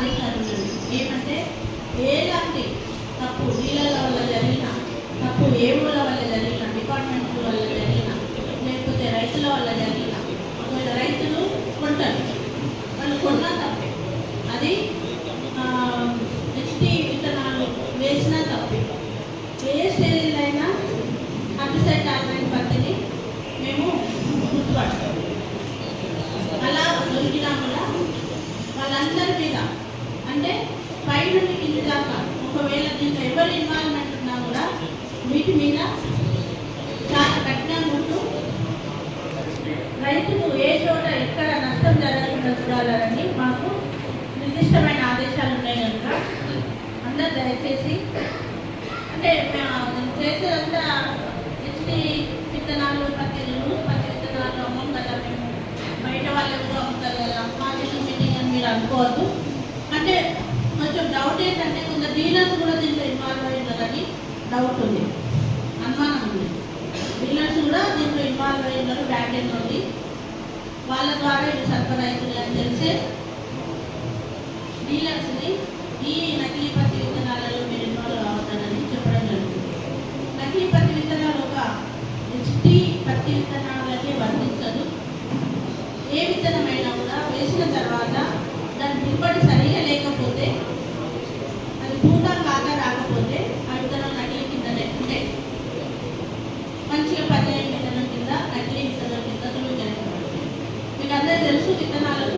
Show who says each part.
Speaker 1: ఆదేశాలు ఉన్నాయి. ఏమంటే ఎలాంటి తప్పు డీలర్ల వల్ల జరిగిన తప్పు, ఏఓల వల్ల జరిగిన, డిపార్ట్మెంట్ల వల్ల జరిగిన, లేకపోతే రైతుల వల్ల జరిగిన, ఒకవేళ రైతులు కొంటారు, వాళ్ళు కొన్నా తప్పే, అది హెచ్టీ విత్తనాలు వేసినా తప్పే. ఏ స్టేజ్లో అయినా హెర్బిసైడ్ టాలరెంట్ పత్తిని మేము గుర్తుపడతాం. అలా దొరికినా కూడా వాళ్ళందరి మీద, అంటే పై నుండి కింది దాకా, ఒకవేళ దీంట్లో ఎవరి ఇన్వాల్వ్మెంట్ ఉన్నా కూడా వీటి మీద చాలా కఠినంగా ఉంటూ రైతుకు ఏ చోట ఎక్కడ నష్టం జరగకుండా చూడాలని మాకు నిర్దిష్టమైన ఆదేశాలు ఉన్నాయి కనుక అందరూ దయచేసి, అంటే చేసేదంతా హెచ్టీ విత్తనాలు, పత్తి విత్తనాలు అమ్మం కదా, మేము బయట వాళ్ళు ఎవరు అమ్ముతారు కదా, మార్కెటింగ్ మీటింగ్ అని మీరు అనుకోవద్దు. అంటే కొంచెం డౌట్ ఏంటంటే కొంత డీలర్స్ కూడా దీంట్లో ఇన్వాల్వ్ అయ్యిందని డౌట్ ఉంది, అనుమానం ఉంది. డీలర్స్ కూడా దీంట్లో ఇన్వాల్వ్ అయ్యారు బ్యాక్ ఎండ్ నుండి, వాళ్ళ ద్వారా ఇవి సరఫరా అవుతుంది అని తెలిసే డీలర్స్ని ఈ నకిలీ పత్తి విత్తనాలలో మీరు ఇన్వాల్వ్ అవుతారని చెప్పడం జరుగుతుంది. నకిలీ పత్తి విత్తనాలు ఒక హెచ్టీ పత్తి విత్తనాలకే వర్తించదు. ఏ విత్తనమైనా కూడా వేసిన తర్వాత దాని దిగుబడి సరైన